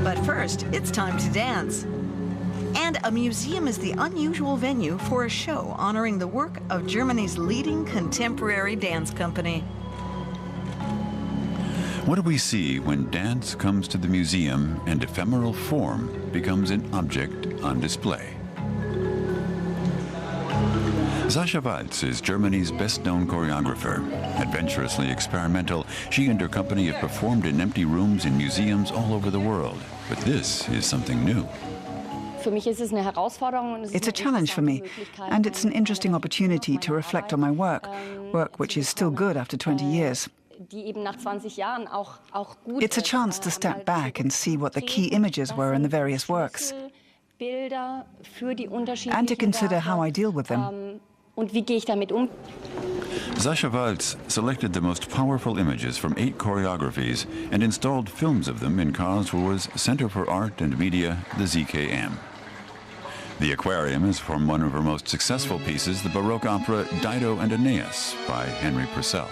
But first, it's time to dance. And a museum is the unusual venue for a show honoring the work of Germany's leading contemporary dance company. What do we see when dance comes to the museum and ephemeral form becomes an object on display? Sascha Waltz is Germany's best-known choreographer. Adventurously experimental, she and her company have performed in empty rooms in museums all over the world. But this is something new. It's a challenge for me, and it's an interesting opportunity to reflect on my work which is still good after 20 years. It's a chance to step back and see what the key images were in the various works, and to consider how I deal with them. Sascha Waltz selected the most powerful images from 8 choreographies and installed films of them in Karlsruhe's Center for Art and Media, the ZKM. The aquarium is from one of her most successful pieces, the Baroque opera Dido and Aeneas by Henry Purcell.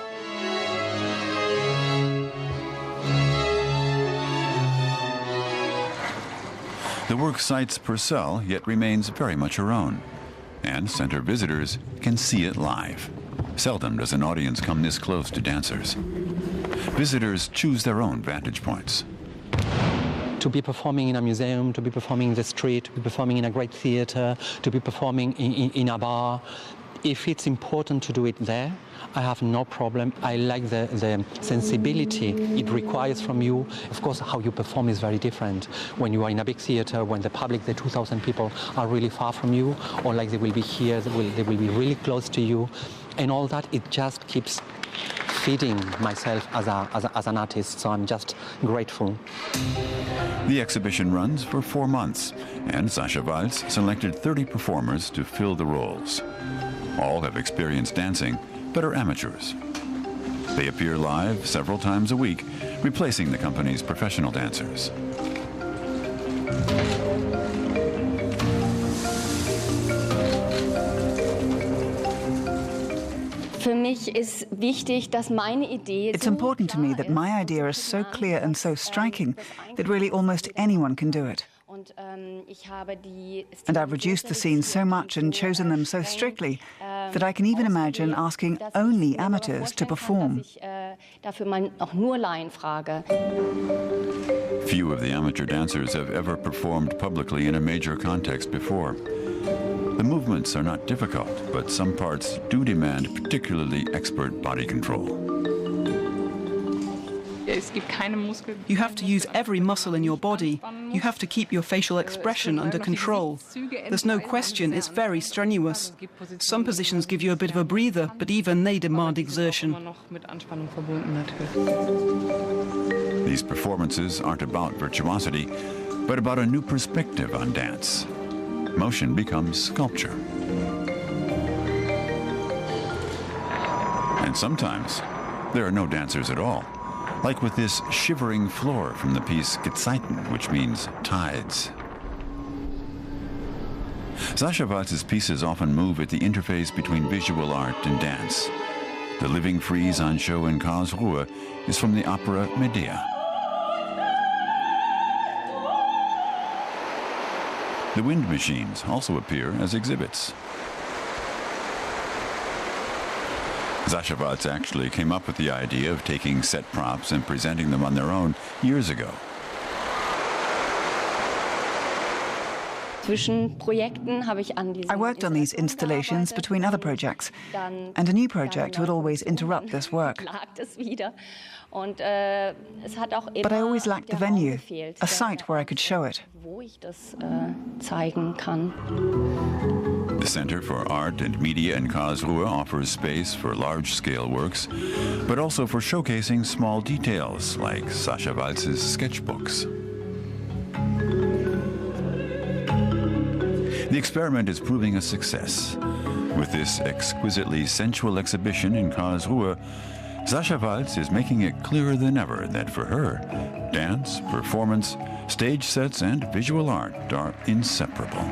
The work cites Purcell, yet remains very much her own, and center visitors can see it live. Seldom does an audience come this close to dancers. Visitors choose their own vantage points. To be performing in a museum, to be performing in the street, to be performing in a great theater, to be performing in a bar. If it's important to do it there, I have no problem. I like the sensibility it requires from you. Of course, how you perform is very different. When you are in a big theater, when the public, the 2,000 people, are really far from you, or like they will be here, they will be really close to you. And all that, it just keeps feeding myself as an artist, so I'm just grateful. The exhibition runs for 4 months, and Sascha Waltz selected 30 performers to fill the roles. All have experienced dancing, but are amateurs. They appear live several times a week, replacing the company's professional dancers. It's important to me that my idea is so clear and so striking that really almost anyone can do it. And I've reduced the scenes so much and chosen them so strictly that I can even imagine asking only amateurs to perform. Few of the amateur dancers have ever performed publicly in a major context before. The movements are not difficult, but some parts do demand particularly expert body control. You have to use every muscle in your body. You have to keep your facial expression under control. There's no question it's very strenuous. Some positions give you a bit of a breather, but even they demand exertion. These performances aren't about virtuosity, but about a new perspective on dance. Motion becomes sculpture. And sometimes there are no dancers at all, like with this shivering floor from the piece Gezeiten, which means tides. Sascha Waltz's pieces often move at the interface between visual art and dance. The living frieze on show in Karlsruhe is from the opera Medea. The wind machines also appear as exhibits. Sascha Waltz actually came up with the idea of taking set props and presenting them on their own years ago. I worked on these installations between other projects, and a new project would always interrupt this work. But I always lacked the venue, a site where I could show it. The Center for Art and Media in Karlsruhe offers space for large-scale works, but also for showcasing small details like Sascha Waltz's sketchbooks. The experiment is proving a success. With this exquisitely sensual exhibition in Karlsruhe, Sascha Waltz is making it clearer than ever that for her, dance, performance, stage sets, and visual art are inseparable.